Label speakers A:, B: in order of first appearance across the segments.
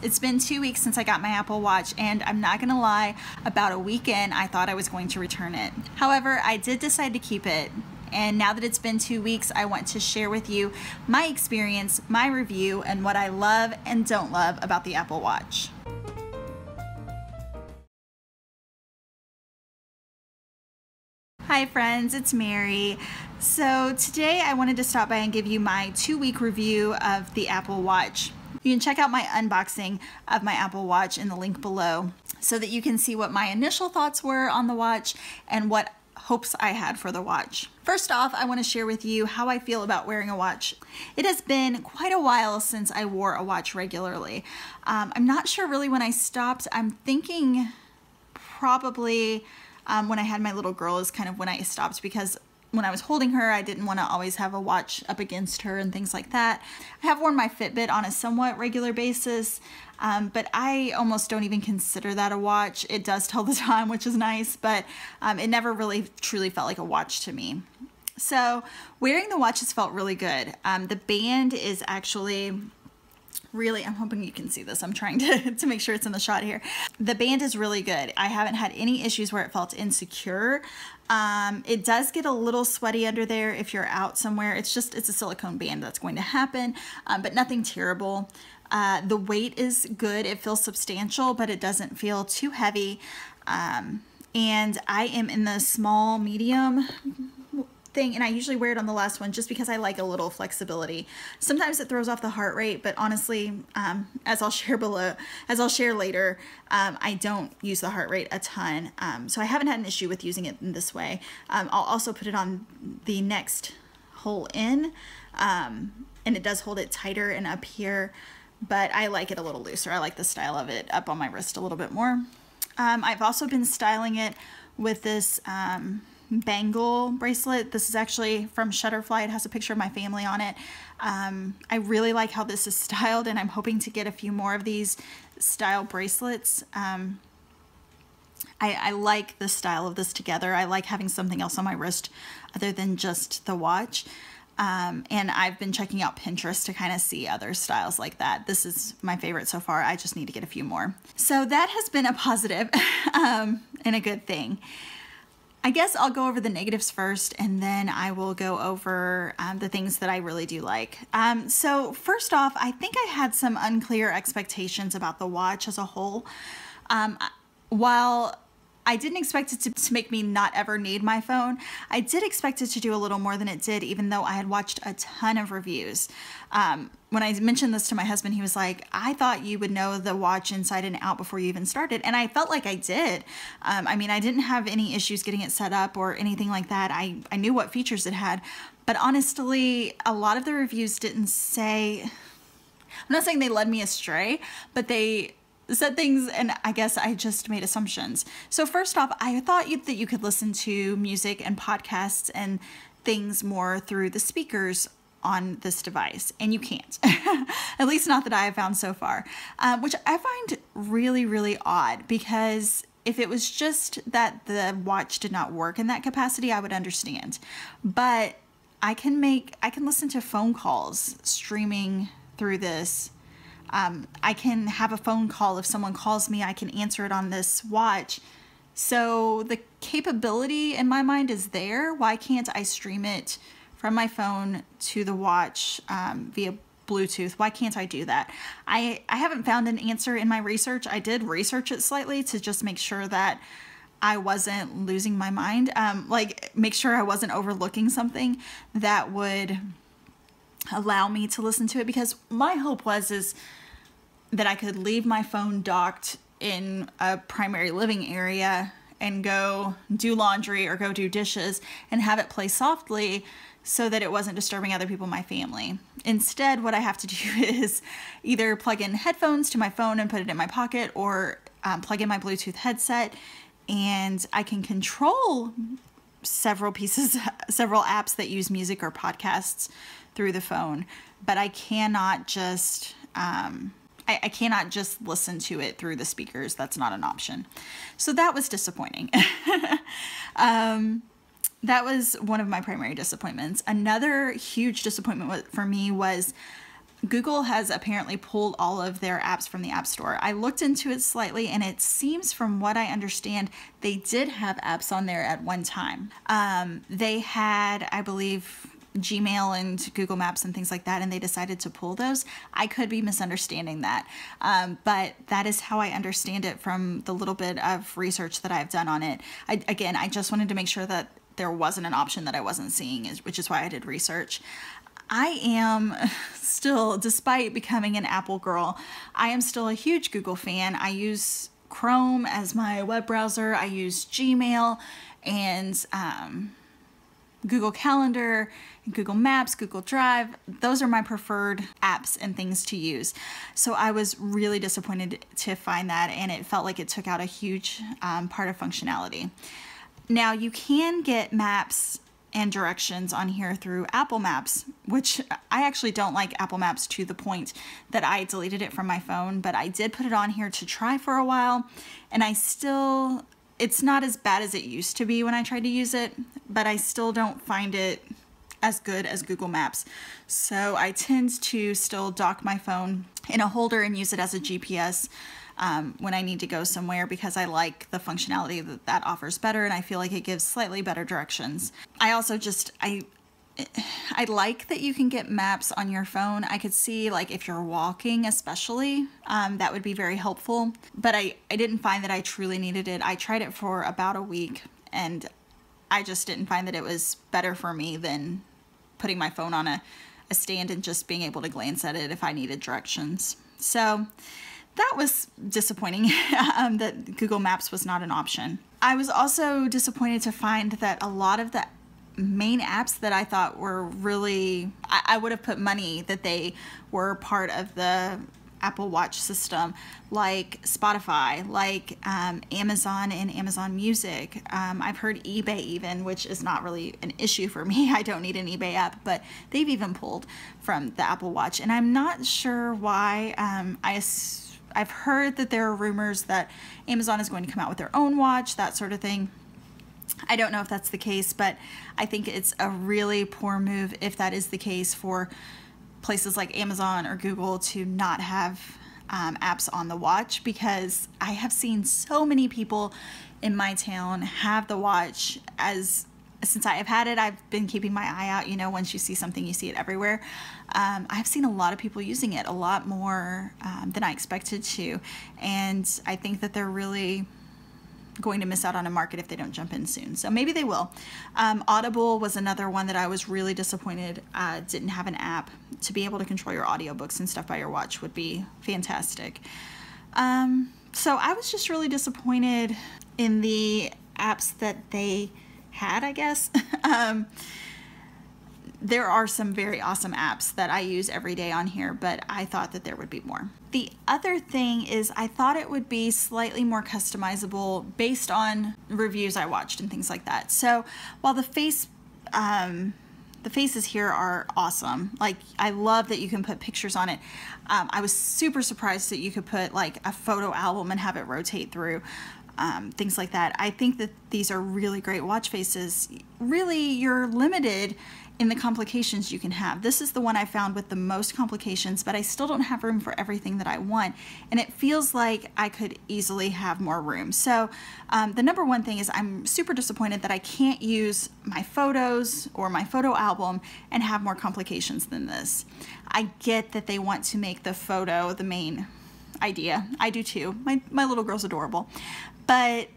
A: It's been 2 weeks since I got my Apple Watch, and I'm not gonna lie, about a week in, I thought I was going to return it. However, I did decide to keep it, and now that it's been 2 weeks, I want to share with you my experience, my review, and what I love and don't love about the Apple Watch. Hi friends, it's Mary. So today I wanted to stop by and give you my 2-week review of the Apple Watch. You can check out my unboxing of my Apple Watch in the link below so that you can see what my initial thoughts were on the watch and what hopes I had for the watch. First off, I want to share with you how I feel about wearing a watch. It has been quite a while since I wore a watch regularly. I'm not sure really when I stopped. I'm thinking probably when I had my little girl is kind of when I stopped, because when I was holding her, I didn't want to always have a watch up against her and things like that. I have worn my Fitbit on a somewhat regular basis, but I almost don't even consider that a watch. It does tell the time, which is nice, but it never really truly felt like a watch to me. So wearing the watch has felt really good. The band is actually really, I'm hoping you can see this. I'm trying to make sure it's in the shot here. The band is really good. I haven't had any issues where it felt insecure. It does get a little sweaty under there if you're out somewhere. It's a silicone band that's going to happen, but nothing terrible. The weight is good. It feels substantial, but it doesn't feel too heavy. And I am in the small, medium thing, and I usually wear it on the last one just because I like a little flexibility. Sometimes it throws off the heart rate, but honestly, as I'll share later, I don't use the heart rate a ton, so I haven't had an issue with using it in this way. I'll also put it on the next hole in, and it does hold it tighter and up here, but I like it a little looser. I like the style of it up on my wrist a little bit more. I've also been styling it with this bangle bracelet. This is actually from Shutterfly. It has a picture of my family on it. I really like how this is styled, and I'm hoping to get a few more of these style bracelets. I like the style of this together. I like having something else on my wrist other than just the watch. And I've been checking out Pinterest to kind of see other styles like that. This is my favorite so far. I just need to get a few more. So that has been a positive and a good thing. I guess I'll go over the negatives first, and then I will go over the things that I really do like. So first off, I think I had some unclear expectations about the watch as a whole. While I didn't expect it to make me not ever need my phone, I did expect it to do a little more than it did, even though I had watched a ton of reviews. When I mentioned this to my husband, he was like, I thought you would know the watch inside and out before you even started. And I felt like I did. I mean, I didn't have any issues getting it set up or anything like that. I knew what features it had. But honestly, a lot of the reviews didn't say, I'm not saying they led me astray, but they said things, and I guess I just made assumptions. So first off, I thought that you could listen to music and podcasts and things more through the speakers on this device, and you can't. At least not that I have found so far, which I find really, really odd, because if it was just that the watch did not work in that capacity, I would understand. But I can listen to phone calls streaming through this. I can have a phone call. If someone calls me, I can answer it on this watch. So the capability in my mind is there. Why can't I stream it from my phone to the watch via Bluetooth? Why can't I do that? I haven't found an answer in my research. I did research it slightly to just make sure that I wasn't losing my mind. Make sure I wasn't overlooking something that would allow me to listen to it, because my hope is that I could leave my phone docked in a primary living area and go do laundry or go do dishes and have it play softly so that it wasn't disturbing other people in my family. Instead, what I have to do is either plug in headphones to my phone and put it in my pocket, or plug in my Bluetooth headset, and I can control several apps that use music or podcasts through the phone, but I cannot just I cannot just listen to it through the speakers. That's not an option. So that was disappointing. That was one of my primary disappointments. Another huge disappointment for me was Google has apparently pulled all of their apps from the App Store. I looked into it slightly, and it seems, from what I understand, they did have apps on there at one time. They had, I believe, Gmail and Google Maps and things like that, and they decided to pull those. I could be misunderstanding that, but that is how I understand it from the little bit of research that I've done on it. I just wanted to make sure that there wasn't an option that I wasn't seeing, which is why I did research. I am still, despite becoming an Apple girl, I am still a huge Google fan. I use Chrome as my web browser. I use Gmail and Google Calendar, Google Maps, Google Drive. Those are my preferred apps and things to use. So I was really disappointed to find that, and it felt like it took out a huge part of functionality. Now, you can get maps and directions on here through Apple Maps, which I actually don't like Apple Maps to the point that I deleted it from my phone, but I did put it on here to try for a while, and it's not as bad as it used to be when I tried to use it, but I still don't find it as good as Google Maps. So I tend to still dock my phone in a holder and use it as a GPS when I need to go somewhere, because I like the functionality that offers better, and I feel like it gives slightly better directions. I also I like that you can get maps on your phone. I could see, like, if you're walking especially, that would be very helpful, but I didn't find that I truly needed it. I tried it for about a week, and I just didn't find that it was better for me than putting my phone on a stand and just being able to glance at it if I needed directions. So that was disappointing that Google Maps was not an option. I was also disappointed to find that a lot of the main apps that I thought were really, I would have put money that they were part of the Apple Watch system, like Spotify, like Amazon and Amazon Music. I've heard eBay even, which is not really an issue for me. I don't need an eBay app, but they've even pulled from the Apple Watch, and I'm not sure why. I've heard that there are rumors that Amazon is going to come out with their own watch, that sort of thing. I don't know if that's the case, but I think it's a really poor move if that is the case for places like Amazon or Google to not have apps on the watch, because I have seen so many people in my town have the watch. Since I have had it, I've been keeping my eye out. You know, once you see something, you see it everywhere. I've seen a lot of people using it, a lot more than I expected to. And I think that they're really going to miss out on a market if they don't jump in soon. So maybe they will. Audible was another one that I was really disappointed didn't have an app. To be able to control your audiobooks and stuff by your watch would be fantastic. So I was just really disappointed in the apps that they had, I guess. There are some very awesome apps that I use every day on here, but I thought that there would be more. The other thing is I thought it would be slightly more customizable based on reviews I watched and things like that. So while the faces here are awesome, like I love that you can put pictures on it. I was super surprised that you could put like a photo album and have it rotate through. Things like that. I think that these are really great watch faces. Really, you're limited in the complications you can have. This is the one I found with the most complications, but I still don't have room for everything that I want, and it feels like I could easily have more room. So the number one thing is I'm super disappointed that I can't use my photos or my photo album and have more complications than this. I get that they want to make the photo the main idea. I do too. My little girl's adorable. But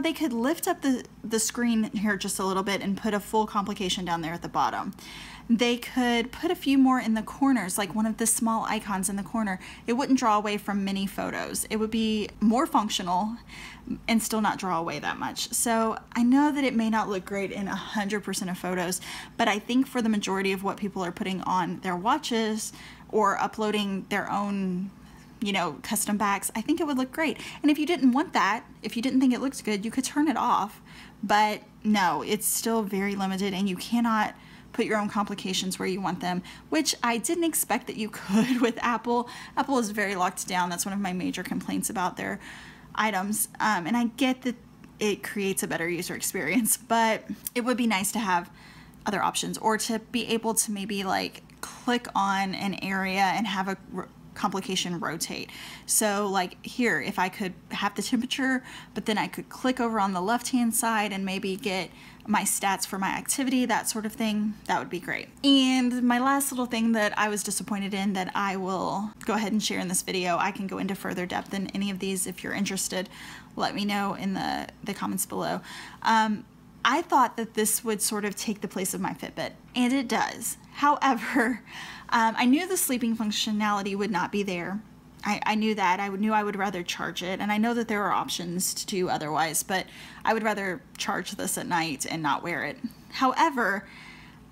A: they could lift up the screen here just a little bit and put a full complication down there at the bottom. They could put a few more in the corners, like one of the small icons in the corner. It wouldn't draw away from many photos. It would be more functional and still not draw away that much. So I know that it may not look great in 100% of photos, but I think for the majority of what people are putting on their watches or uploading their own custom backs, I think it would look great. And if you didn't want that, if you didn't think it looked good, you could turn it off. But no, it's still very limited, and you cannot put your own complications where you want them, which I didn't expect that you could with Apple. Apple is very locked down. That's one of my major complaints about their items. And I get that it creates a better user experience, but it would be nice to have other options, or to be able to maybe like click on an area and have a complication rotate. So like here, if I could have the temperature, but then I could click over on the left hand side and maybe get my stats for my activity, that sort of thing, that would be great. And my last little thing that I was disappointed in that I will go ahead and share in this video, I can go into further depth in any of these if you're interested. Let me know in the comments below. I thought that this would sort of take the place of my Fitbit, and it does. However, I knew the sleeping functionality would not be there. I knew that. I knew I would rather charge it, and I know that there are options to do otherwise, but I would rather charge this at night and not wear it. However,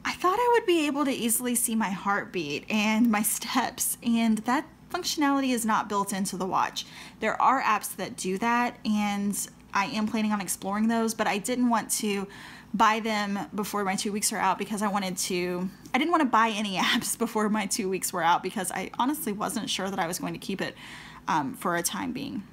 A: I thought I would be able to easily see my heartbeat and my steps, and that functionality is not built into the watch. There are apps that do that, and I am planning on exploring those, but I didn't want to buy them before my 2 weeks are out because I didn't want to buy any apps before my 2 weeks were out because I honestly wasn't sure that I was going to keep it for a time being.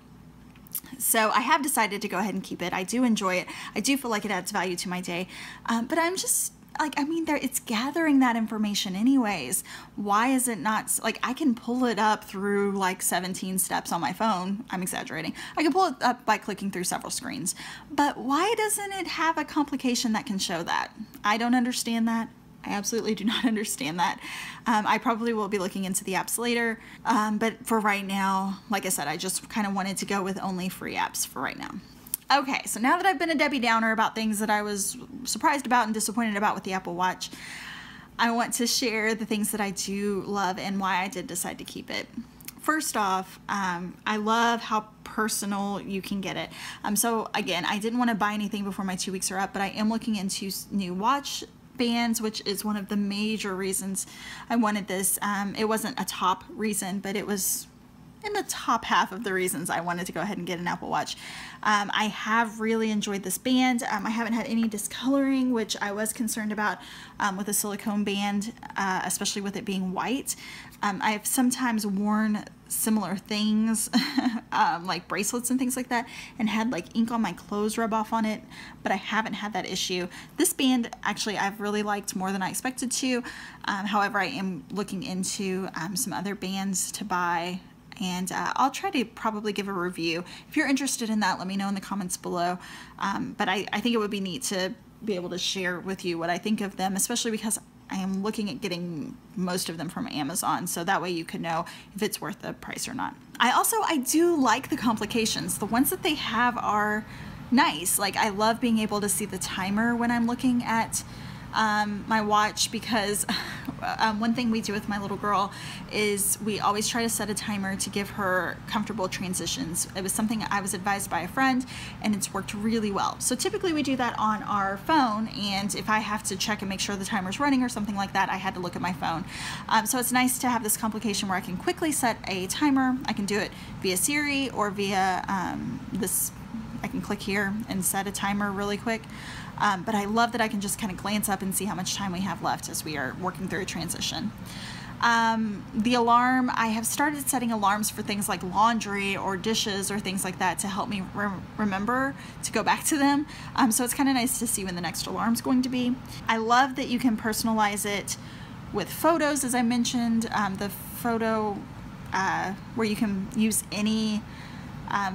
A: So I have decided to go ahead and keep it. I do enjoy it. I do feel like it adds value to my day, but I'm just like, I mean, it's gathering that information anyways. Why is it not, like, I can pull it up through like 17 steps on my phone. I'm exaggerating. I can pull it up by clicking through several screens. But why doesn't it have a complication that can show that? I don't understand that. I absolutely do not understand that. I probably will be looking into the apps later. But for right now, like I said, I just kind of wanted to go with only free apps for right now. Okay, so now that I've been a Debbie Downer about things that I was surprised about and disappointed about with the Apple Watch, I want to share the things that I do love and why I did decide to keep it. First off, I love how personal you can get it. So again, I didn't want to buy anything before my 2 weeks are up, but I am looking into new watch bands, which is one of the major reasons I wanted this. It wasn't a top reason, but it was in the top half of the reasons I wanted to go ahead and get an Apple Watch. I have really enjoyed this band. I haven't had any discoloring, which I was concerned about with a silicone band, especially with it being white. I've sometimes worn similar things, like bracelets and things like that, and had like ink on my clothes rub off on it, but I haven't had that issue. This band, actually, I've really liked more than I expected to. However, I am looking into some other bands to buy, and I'll try to probably give a review. If you're interested in that, let me know in the comments below. But I think it would be neat to be able to share with you what I think of them, especially because I am looking at getting most of them from Amazon, so that way you can know if it's worth the price or not. I do like the complications. The ones that they have are nice. Like, I love being able to see the timer when I'm looking at my watch, because one thing we do with my little girl is we always try to set a timer to give her comfortable transitions. It was something I was advised by a friend, and it's worked really well. So typically we do that on our phone, and if I have to check and make sure the timer's running or something like that, I had to look at my phone. So it's nice to have this complication where I can quickly set a timer. I can do it via Siri or via I can click here and set a timer really quick. But I love that I can just kind of glance up and see how much time we have left as we are working through a transition. The alarm, I have started setting alarms for things like laundry or dishes or things like that to help me remember to go back to them. So it's kind of nice to see when the next alarm's going to be. I love that you can personalize it with photos, as I mentioned. The photo where you can use any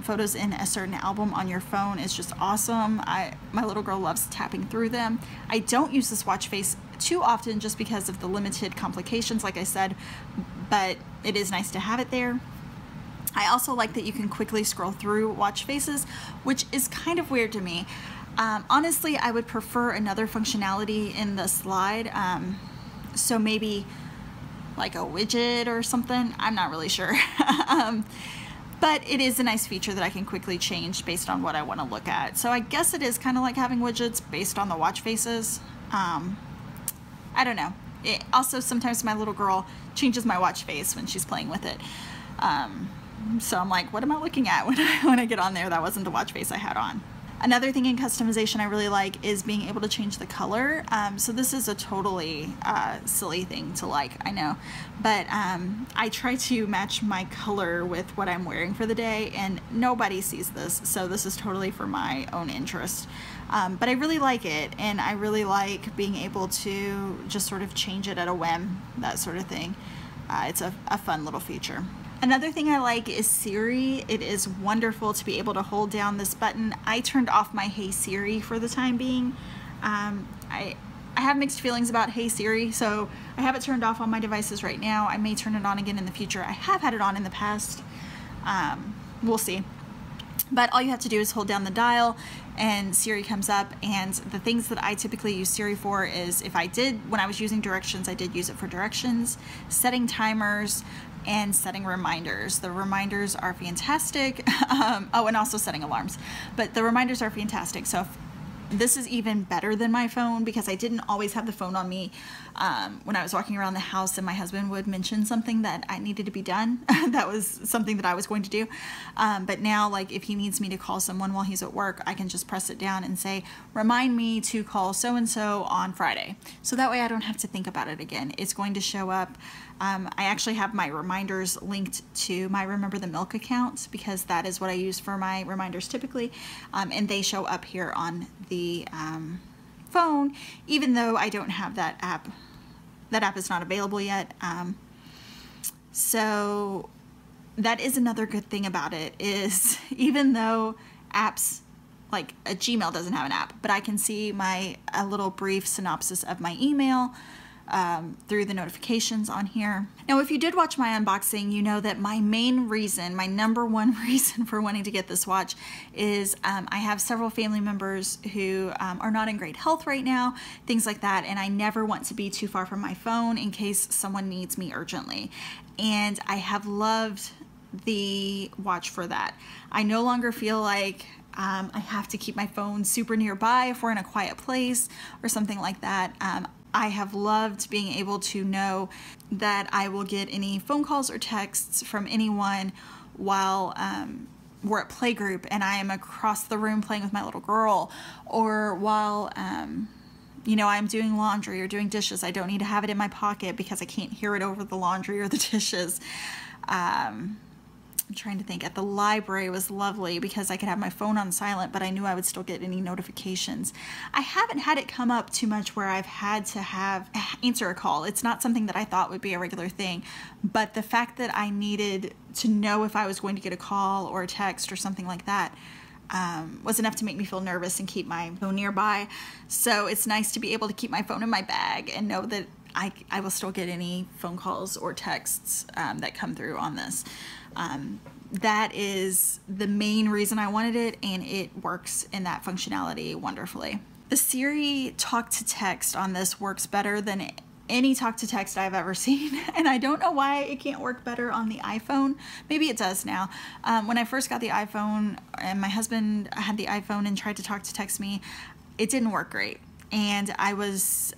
A: photos in a certain album on your phone is just awesome. My little girl loves tapping through them. I don't use this watch face too often just because of the limited complications, like I said, but it is nice to have it there. I also like that you can quickly scroll through watch faces, which is kind of weird to me. Honestly, I would prefer another functionality in the slide. So maybe like a widget or something. I'm not really sure. But it is a nice feature that I can quickly change based on what I want to look at. So I guess it is kind of like having widgets based on the watch faces. I don't know. Also, sometimes my little girl changes my watch face when she's playing with it. So I'm like, what am I looking at when I get on there? That wasn't the watch face I had on. Another thing in customization I really like is being able to change the color. So this is a totally silly thing to like, I know, but I try to match my color with what I'm wearing for the day, and nobody sees this, so this is totally for my own interest. But I really like it, and I really like being able to just sort of change it at a whim, that sort of thing. It's a fun little feature. Another thing I like is Siri. It is wonderful to be able to hold down this button. I turned off my Hey Siri for the time being. I have mixed feelings about Hey Siri, so I have it turned off on my devices right now. I may turn it on again in the future. I have had it on in the past. We'll see. But all you have to do is hold down the dial and Siri comes up, and the things that I typically use Siri for is when I was using directions, I did use it for directions, setting timers, and setting reminders. The reminders are fantastic. Oh, and also setting alarms. But the reminders are fantastic. So this is even better than my phone, because I didn't always have the phone on me when I was walking around the house and my husband would mention something that I needed to be done. That was something that I was going to do. But now, like, if he needs me to call someone while he's at work, I can just press it down and say, remind me to call so-and-so on Friday. So that way I don't have to think about it again. It's going to show up. I actually have my reminders linked to my Remember the Milk account, because that is what I use for my reminders typically. And they show up here on the phone, even though I don't have that app. That app is not available yet. So that is another good thing about it, is even though apps like Gmail doesn't have an app, but I can see a little brief synopsis of my email through the notifications on here. Now, if you did watch my unboxing, you know that my number one reason for wanting to get this watch is I have several family members who are not in great health right now, things like that, and I never want to be too far from my phone in case someone needs me urgently. And I have loved the watch for that. I no longer feel like I have to keep my phone super nearby if we're in a quiet place or something like that. I have loved being able to know that I will get any phone calls or texts from anyone while we're at playgroup and I am across the room playing with my little girl, or while you know, I'm doing laundry or doing dishes. I don't need to have it in my pocket because I can't hear it over the laundry or the dishes. I'm trying to think. At the library was lovely because I could have my phone on silent, but I knew I would still get any notifications. I haven't had it come up too much where I've had to answer a call. It's not something that I thought would be a regular thing, but the fact that I needed to know if I was going to get a call or a text or something like that was enough to make me feel nervous and keep my phone nearby. So it's nice to be able to keep my phone in my bag and know that I will still get any phone calls or texts that come through on this. That is the main reason I wanted it, and it works in that functionality wonderfully. The Siri talk to text on this works better than any talk to text I've ever seen, and I don't know why it can't work better on the iPhone. Maybe it does now. When I first got the iPhone and my husband had the iPhone and tried to talk to text me, it didn't work great, and I was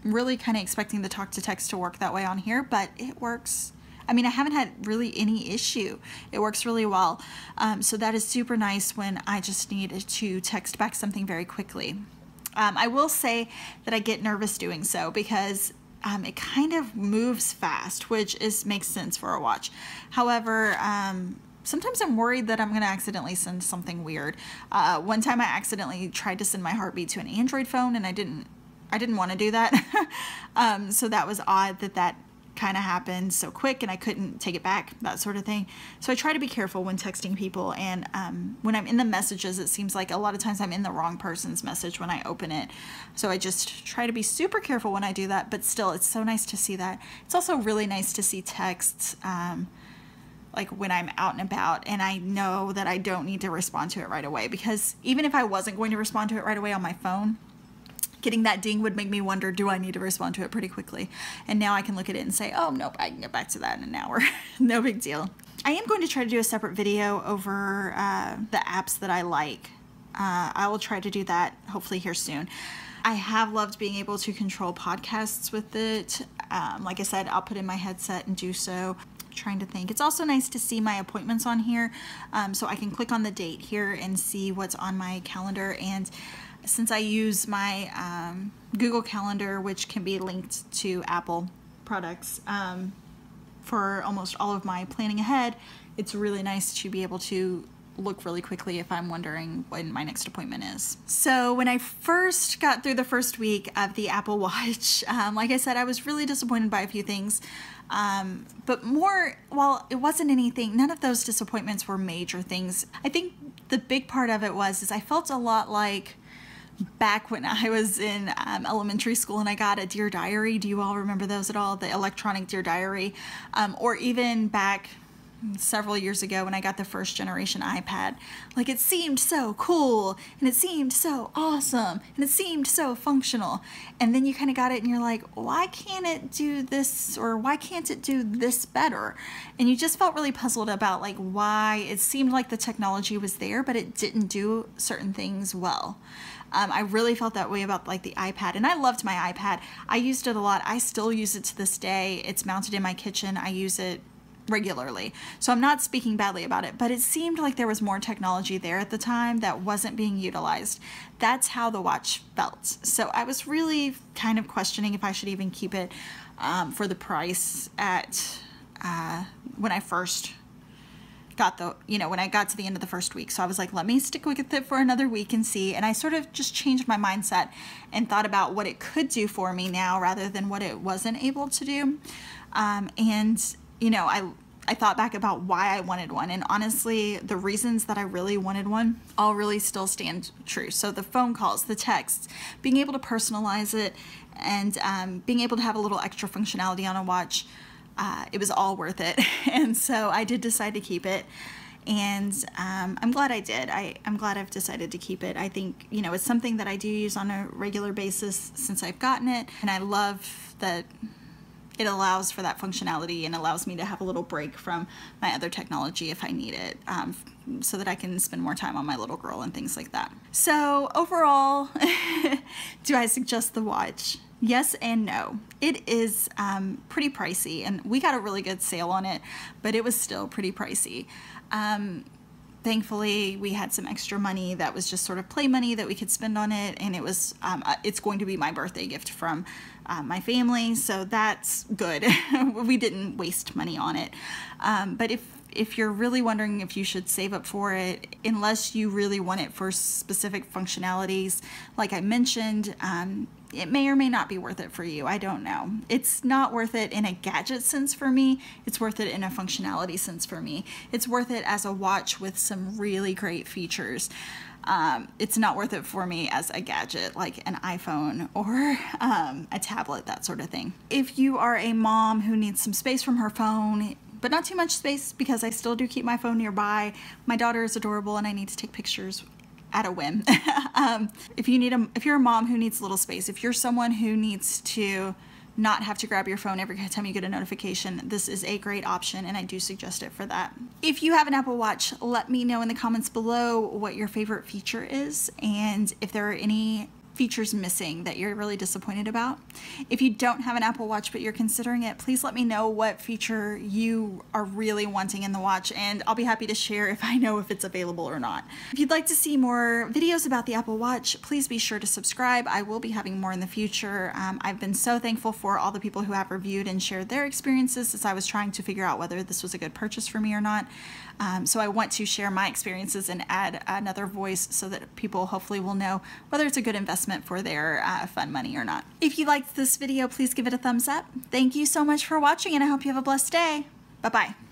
A: really kind of expecting the talk to text to work that way on here, but it works. I mean, I haven't had really any issue. It works really well. So that is super nice when I just need to text back something very quickly. I will say that I get nervous doing so because it kind of moves fast, which makes sense for a watch. However, sometimes I'm worried that I'm going to accidentally send something weird. One time I accidentally tried to send my heartbeat to an Android phone, and I didn't want to do that. So that was odd that kind of happened so quick and I couldn't take it back, that sort of thing. So I try to be careful when texting people, and when I'm in the messages, it seems like a lot of times I'm in the wrong person's message when I open it. So I just try to be super careful when I do that, but still, it's so nice to see that. It's also really nice to see texts like when I'm out and about and I know that I don't need to respond to it right away, because even if I wasn't going to respond to it right away on my phone, getting that ding would make me wonder, do I need to respond to it pretty quickly? And now I can look at it and say, oh, nope, I can get back to that in an hour. No big deal. I am going to try to do a separate video over the apps that I like. I will try to do that hopefully here soon. I have loved being able to control podcasts with it. Like I said, I'll put in my headset and do so. trying to think. It's also nice to see my appointments on here, so I can click on the date here and see what's on my calendar. And since I use my Google Calendar, which can be linked to Apple products for almost all of my planning ahead, it's really nice to be able to look really quickly if I'm wondering when my next appointment is. So when I first got through the first week of the Apple Watch, like I said, I was really disappointed by a few things. But more, well, it wasn't anything, none of those disappointments were major things. I think the big part of it was I felt a lot like back when I was in elementary school and I got a Dear Diary. Do you all remember those at all? The electronic Dear Diary. Or even back several years ago when I got the first generation iPad. Like, it seemed so cool and it seemed so awesome and it seemed so functional. And then you kind of got it and you're like, why can't it do this, or why can't it do this better? And you just felt really puzzled about like why it seemed like the technology was there, but it didn't do certain things well. I really felt that way about like the iPad, and I loved my iPad. I used it a lot. I still use it to this day. It's mounted in my kitchen. I use it regularly. So I'm not speaking badly about it, but it seemed like there was more technology there at the time that wasn't being utilized. That's how the watch felt. So I was really kind of questioning if I should even keep it for the price at when I first got when I got to the end of the first week. So I was like, let me stick with it for another week and see. And I sort of just changed my mindset and thought about what it could do for me now rather than what it wasn't able to do. I thought back about why I wanted one, and honestly, the reasons that I really wanted one all really still stand true. So the phone calls, the texts, being able to personalize it, and being able to have a little extra functionality on a watch, it was all worth it. And so I did decide to keep it, and I'm glad I did. I'm glad I've decided to keep it. I think, it's something that I do use on a regular basis since I've gotten it, and I love that it allows for that functionality and allows me to have a little break from my other technology if I need it, so that I can spend more time on my little girl and things like that. So overall, do I suggest the watch? Yes and no. It is pretty pricey, and we got a really good sale on it, but it was still pretty pricey. Thankfully, we had some extra money that was just sort of play money that we could spend on it, and it was it's going to be my birthday gift from my family, so that's good. We didn't waste money on it. But if you're really wondering if you should save up for it, unless you really want it for specific functionalities, like I mentioned, it may or may not be worth it for you. I don't know. It's not worth it in a gadget sense for me. It's worth it in a functionality sense for me. It's worth it as a watch with some really great features. It's not worth it for me as a gadget like an iPhone or a tablet, that sort of thing. If you are a mom who needs some space from her phone, but not too much space, because I still do keep my phone nearby. My daughter is adorable and I need to take pictures at a whim. If you're a mom who needs a little space, if you're someone who needs to not have to grab your phone every time you get a notification, this is a great option, and I do suggest it for that. If you have an Apple Watch, let me know in the comments below what your favorite feature is and if there are any features missing that you're really disappointed about. If you don't have an Apple Watch but you're considering it, please let me know what feature you are really wanting in the watch, and I'll be happy to share if I know if it's available or not. If you'd like to see more videos about the Apple Watch, please be sure to subscribe. I will be having more in the future. I've been so thankful for all the people who have reviewed and shared their experiences as I was trying to figure out whether this was a good purchase for me or not. So I want to share my experiences and add another voice so that people hopefully will know whether it's a good investment for their fun money or not. If you liked this video, please give it a thumbs up. Thank you so much for watching, and I hope you have a blessed day. Bye-bye.